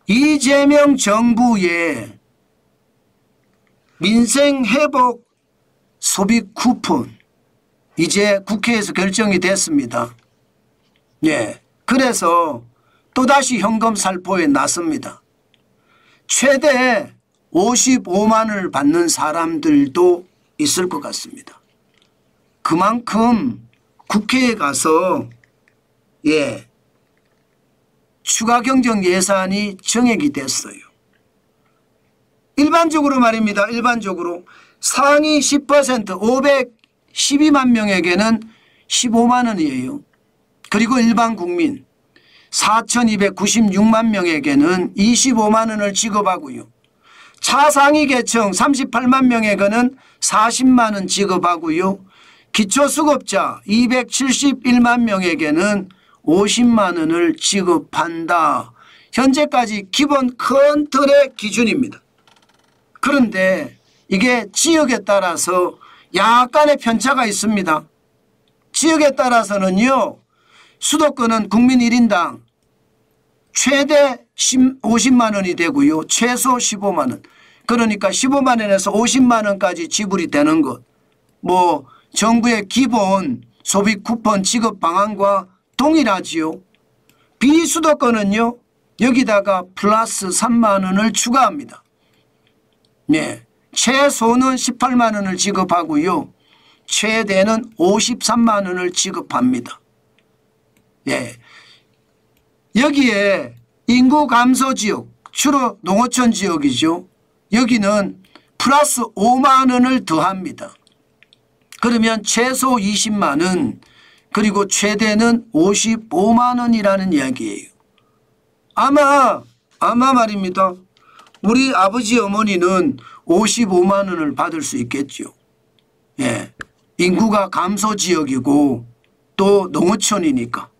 이재명 정부의 민생회복 소비 쿠폰 이제 국회에서 결정이 됐습니다. 예. 그래서 또다시 현금 살포에 나섭니다. 최대 55만 원을 받는 사람들도 있을 것 같습니다. 그만큼 국회에 가서 추가 경정 예산이 정액이 됐어요. 일반적으로 말입니다. 일반적으로 상위 10% 512만 명에게는 15만 원이에요. 그리고 일반 국민 4,296만 명에게는 25만 원을 지급하고요. 차상위 계층 38만 명에게는 40만 원 지급하고요. 기초수급자 271만 명에게는 50만 원을 지급한다. 현재까지 기본 큰 틀의 기준입니다. 그런데 이게 지역에 따라서 약간의 편차가 있습니다. 지역에 따라서는요. 수도권은 국민 1인당 최대 50만 원이 되고요. 최소 15만 원. 그러니까 15만 원에서 50만 원까지 지불이 되는 것. 뭐 정부의 기본 소비 쿠폰 지급 방안과 동일하지요. 비수도권은요. 여기다가 플러스 3만 원을 추가합니다. 네. 최소는 18만 원을 지급하고요. 최대는 53만 원을 지급합니다. 예. 여기에 인구 감소 지역, 주로 농어촌 지역이죠. 여기는 플러스 5만 원을 더합니다. 그러면 최소 20만 원, 그리고 최대는 55만 원이라는 이야기예요. 아마 말입니다. 우리 아버지 어머니는 55만 원을 받을 수 있겠죠. 예. 인구가 감소 지역이고 또 농어촌이니까.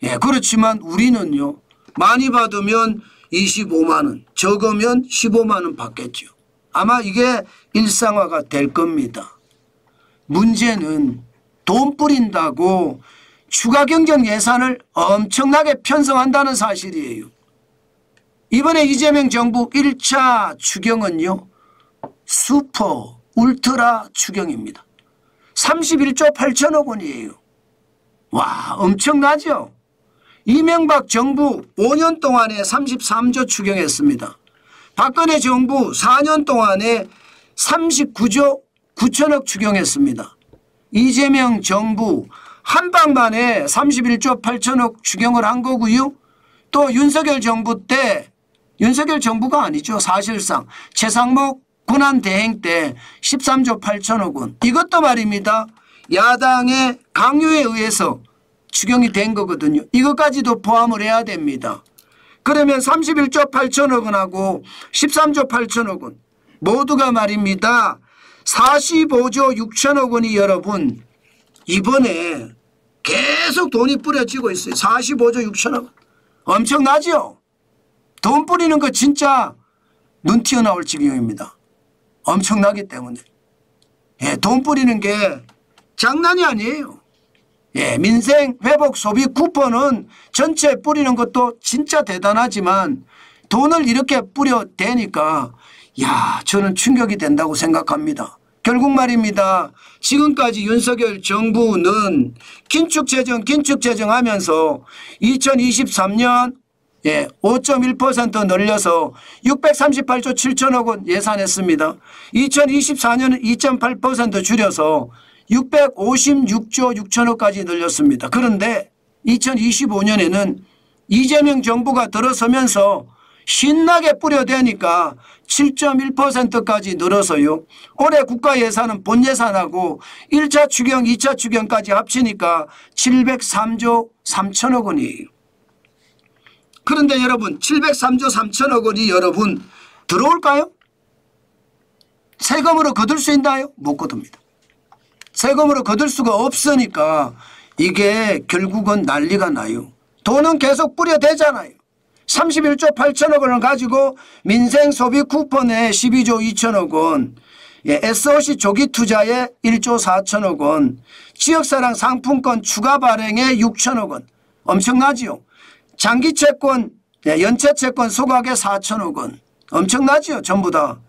예. 그렇지만 우리는요. 많이 받으면 25만 원, 적으면 15만 원 받겠죠. 아마 이게 일상화가 될 겁니다. 문제는 돈 뿌린다고 추가 경정 예산을 엄청나게 편성한다는 사실이에요. 이번에 이재명 정부 1차 추경은요. 슈퍼 울트라 추경입니다. 31조 8천억 원이에요. 와, 엄청나죠. 이명박 정부 5년 동안에 33조 추경했습니다. 박근혜 정부 4년 동안에 39조 9천억 추경했습니다. 이재명 정부 한방만에 31조 8천억 추경을 한 거고요. 또 윤석열 정부 때, 윤석열 정부가 아니죠. 사실상 최상목 군안대행 때 13조 8천억 원. 이것도 말입니다. 야당의 강요에 의해서 추경이 된 거거든요. 이것까지도 포함을 해야 됩니다. 그러면 31조 8천억 원하고 13조 8천억 원 모두가 말입니다. 45조 6천억 원이 여러분 이번에 계속 돈이 뿌려지고 있어요. 45조 6천억 원. 엄청나죠? 돈 뿌리는 거 진짜 눈 튀어나올 지경입니다. 엄청나기 때문에. 예, 돈 뿌리는 게 장난이 아니에요. 예, 민생 회복 소비 쿠폰은 전체 뿌리는 것도 진짜 대단하지만 돈을 이렇게 뿌려대니까 저는 충격이 된다고 생각합니다. 결국 말입니다. 지금까지 윤석열 정부는 긴축재정 하면서 2023년 5.1% 늘려서 638조 7천억 원 예산했습니다. 2024년은 2.8% 줄여서 656조 6천억까지 늘렸습니다. 그런데 2025년에는 이재명 정부가 들어서면서 신나게 뿌려대니까 7.1%까지 늘어서요. 올해 국가 예산은 본 예산하고 1차 추경 2차 추경까지 합치니까 703조 3천억 원이에요. 그런데 여러분 703조 3천억 원이 여러분 들어올까요? 세금으로 거둘 수 있나요? 못 거둡니다. 세금으로 거둘 수가 없으니까 이게 결국은 난리가 나요. 돈은 계속 뿌려대잖아요. 31조 8천억 원을 가지고 민생 소비 쿠폰에 12조 2천억 원, SOC 조기 투자에 1조 4천억 원, 지역사랑 상품권 추가 발행에 6천억 원. 엄청나지요. 장기 채권 연체 채권 소각에 4천억 원. 엄청나죠 전부 다.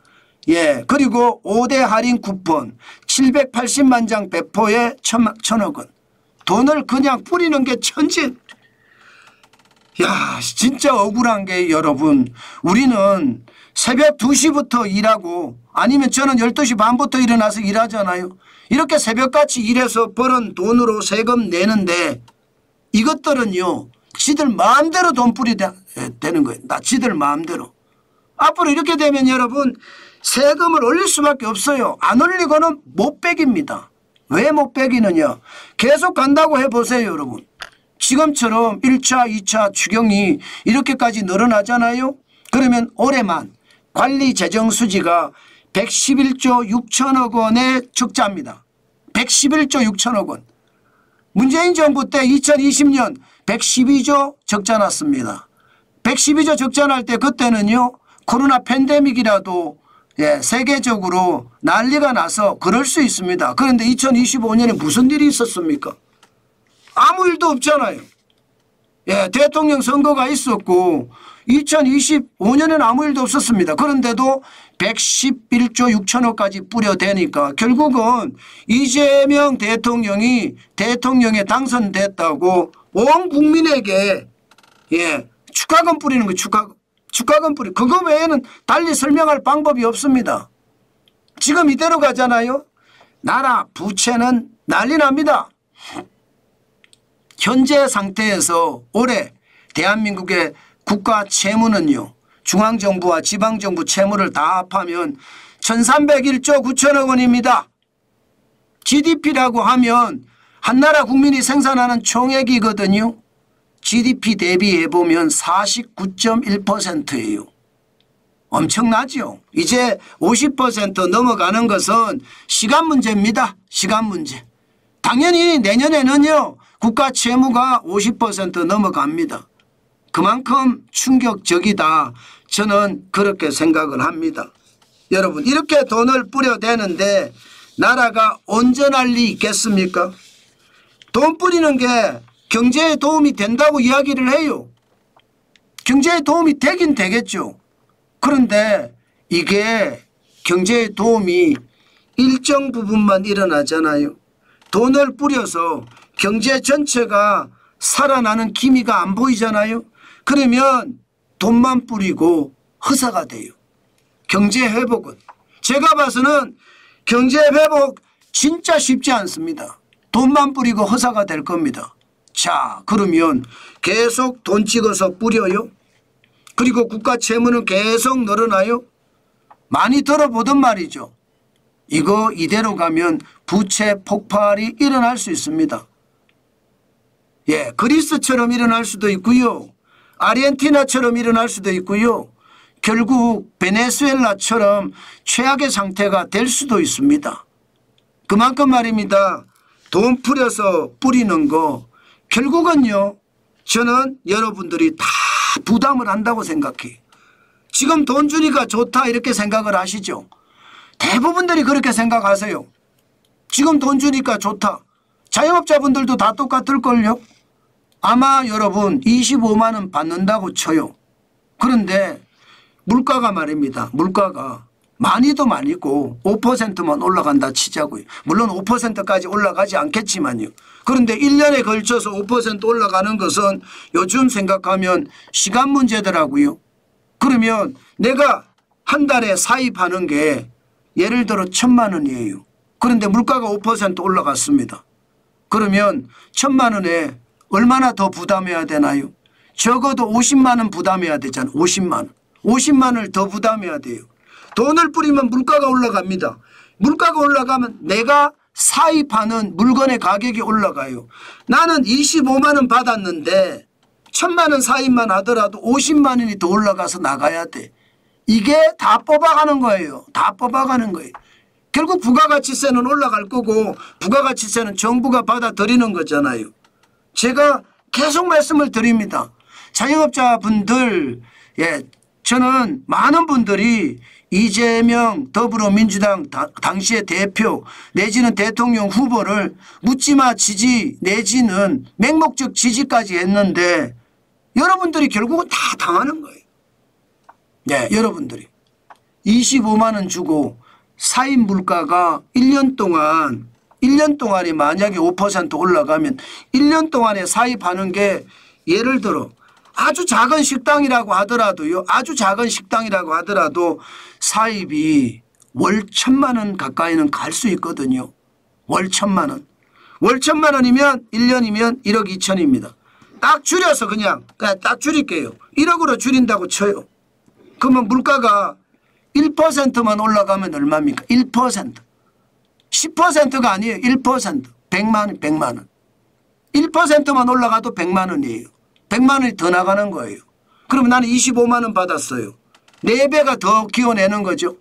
예, 그리고 5대 할인 쿠폰 780만 장 배포에 1,000억 원. 돈을 그냥 뿌리는 게 천지. 야, 진짜 억울한 게 여러분, 우리는 새벽 2시부터 일하고 아니면 저는 12시 반부터 일어나서 일하잖아요. 이렇게 새벽같이 일해서 벌은 돈으로 세금 내는데 이것들은요 지들 마음대로 돈 뿌리되는 거예요. 지들 마음대로. 앞으로 이렇게 되면 여러분 세금을 올릴 수밖에 없어요. 안 올리고는 못 빼깁니다. 왜 못 빼기느냐. 계속 간다고 해보세요 여러분. 지금처럼 1차 2차 추경이 이렇게까지 늘어나잖아요. 그러면 올해만 관리 재정 수지가 111조 6천억 원의 적자입니다. 111조 6천억 원. 문재인 정부 때 2020년 112조 적자 났습니다. 112조 적자 날 때 그때는요 코로나 팬데믹이라도 세계적으로 난리가 나서 그럴 수 있습니다. 그런데 2025년에 무슨 일이 있었습니까? 아무 일도 없잖아요. 대통령 선거가 있었고 2025년에는 아무 일도 없었습니다. 그런데도 111조 6천억까지 뿌려대니까 결국은 이재명 대통령이 대통령에 당선됐다고 온 국민에게 축하금 뿌리는 거예요. 축하금 뿌리. 그거 외에는 달리 설명할 방법이 없습니다. 지금 이대로 가잖아요. 나라 부채는 난리 납니다. 현재 상태에서 올해 대한민국의 국가 채무는요. 중앙정부와 지방정부 채무를 다 합하면 1301조 9천억 원입니다. GDP라고 하면 한나라 국민이 생산하는 총액이거든요. GDP 대비해보면 49.1%예요. 엄청나죠. 이제 50% 넘어가는 것은 시간 문제입니다. 시간 문제. 당연히 내년에는요. 국가 채무가 50% 넘어갑니다. 그만큼 충격적이다. 저는 그렇게 생각을 합니다. 여러분 이렇게 돈을 뿌려대는데 나라가 온전할 리 있겠습니까? 돈 뿌리는 게 경제에 도움이 된다고 이야기를 해요. 경제에 도움이 되긴 되겠죠. 그런데 이게 경제에 도움이 일정 부분만 일어나잖아요. 돈을 뿌려서 경제 전체가 살아나는 기미가 안 보이잖아요. 그러면 돈만 뿌리고 허사가 돼요. 경제 회복은. 제가 봐서는 경제 회복 진짜 쉽지 않습니다. 돈만 뿌리고 허사가 될 겁니다. 자, 그러면 계속 돈 찍어서 뿌려요. 그리고 국가 채무는 계속 늘어나요. 많이 들어보던 말이죠. 이거 이대로 가면 부채 폭발이 일어날 수 있습니다. 그리스처럼 일어날 수도 있고요. 아르헨티나처럼 일어날 수도 있고요. 결국 베네수엘라처럼 최악의 상태가 될 수도 있습니다. 그만큼 말입니다. 돈 풀여서 뿌리는 거 결국은요. 저는 여러분들이 다 부담을 한다고 생각해요. 지금 돈 주니까 좋다 이렇게 생각을 하시죠. 대부분들이 그렇게 생각하세요. 지금 돈 주니까 좋다. 자영업자분들도 다 똑같을걸요. 아마 여러분 25만 원 받는다고 쳐요. 그런데 물가가 말입니다. 물가가 많이도 많이고 5%만 올라간다 치자고요. 물론 5%까지 올라가지 않겠지만요. 그런데 1년에 걸쳐서 5% 올라가는 것은 요즘 생각하면 시간 문제더라고요. 그러면 내가 한 달에 사입하는 게 예를 들어 1,000만 원이에요. 그런데 물가가 5% 올라갔습니다. 그러면 1,000만 원에 얼마나 더 부담해야 되나요? 적어도 50만 원 부담해야 되잖아요. 50만 원. 50만 원을 더 부담해야 돼요. 돈을 뿌리면 물가가 올라갑니다. 물가가 올라가면 내가 사입하는 물건의 가격이 올라가요. 나는 25만 원 받았는데 1,000만 원 사입만 하더라도 50만 원이 더 올라가서 나가야 돼. 이게 다 뽑아가는 거예요. 다 뽑아가는 거예요. 결국 부가가치세는 올라갈 거고 부가가치세는 정부가 받아들이는 거잖아요. 제가 계속 말씀을 드립니다. 자영업자분들 저는 많은 분들이 이재명 더불어민주당 당시의 대표 내지는 대통령 후보를 묻지마 지지 내지는 맹목적 지지까지 했는데 여러분들이 결국은 다 당하는 거예요. 네, 여러분들이 25만 원 주고 사입 물가가 1년 동안에 만약에 5% 올라가면 1년 동안에 사입하는 게 예를 들어 아주 작은 식당이라고 하더라도요. 아주 작은 식당이라고 하더라도 사입이 월 1,000만 원 가까이는 갈 수 있거든요. 월 1,000만 원. 월 1,000만 원이면 1년이면 1억 2천입니다. 딱 줄여서 그냥 딱 줄일게요. 1억으로 줄인다고 쳐요. 그러면 물가가 1%만 올라가면 얼마입니까? 1%. 10%가 아니에요. 1%. 100만 원, 100만 원. 1%만 올라가도 100만 원이에요. 100만 원이 더 나가는 거예요. 그러면 나는 25만 원 받았어요. 4배가 더 기원내는 거죠.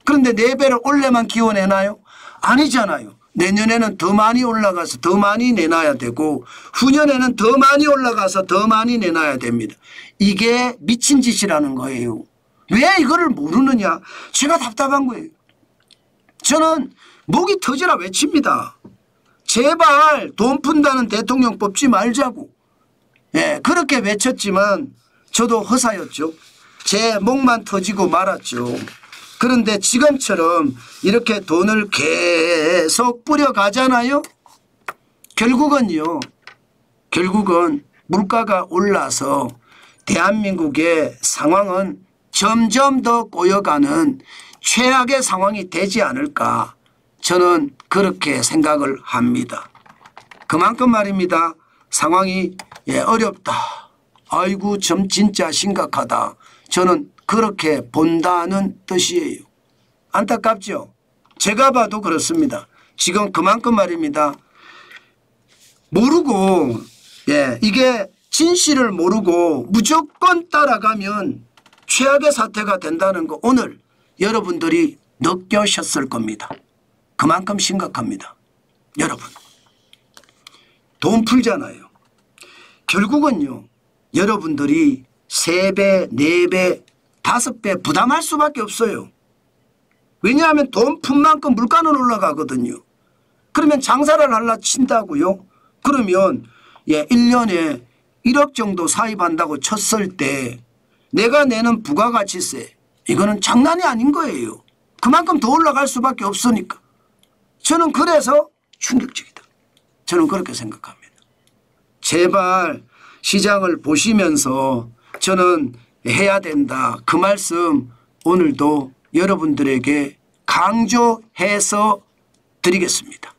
그런데 4배를 올해만 기원내나요? 아니잖아요. 내년에는 더 많이 올라가서 더 많이 내놔야 되고 후년에는 더 많이 올라가서 더 많이 내놔야 됩니다. 이게 미친 짓이라는 거예요. 왜 이거를 모르느냐? 제가 답답한 거예요. 저는 목이 터지라 외칩니다. 제발 돈 푼다는 대통령 뽑지 말자고. 예, 그렇게 외쳤지만 저도 허사였죠. 제 목만 터지고 말았죠. 그런데 지금처럼 이렇게 돈을 계속 뿌려가잖아요. 결국은 물가가 올라서 대한민국의 상황은 점점 더 꼬여가는 최악의 상황이 되지 않을까. 저는 그렇게 생각을 합니다. 그만큼 말입니다. 상황이 어렵다. 아이고 좀 진짜 심각하다. 저는 그렇게 본다는 뜻이에요. 안타깝죠? 제가 봐도 그렇습니다. 지금 그만큼 말입니다. 모르고 이게 진실을 모르고 무조건 따라가면 최악의 사태가 된다는 거 오늘 여러분들이 느끼셨을 겁니다. 그만큼 심각합니다. 여러분 돈 풀잖아요. 결국은요 여러분들이 3배, 4배, 5배 부담할 수밖에 없어요. 왜냐하면 돈 푼 만큼 물가는 올라가거든요. 그러면 장사를 하려 친다고요? 그러면 1년에 1억 정도 사입한다고 쳤을 때 내가 내는 부가가치세 이거는 장난이 아닌 거예요. 그만큼 더 올라갈 수밖에 없으니까. 저는 그래서 충격적이다. 저는 그렇게 생각합니다. 제발 시장을 보시면서 저는 해야 된다. 그 말씀 오늘도 여러분들에게 강조해서 드리겠습니다.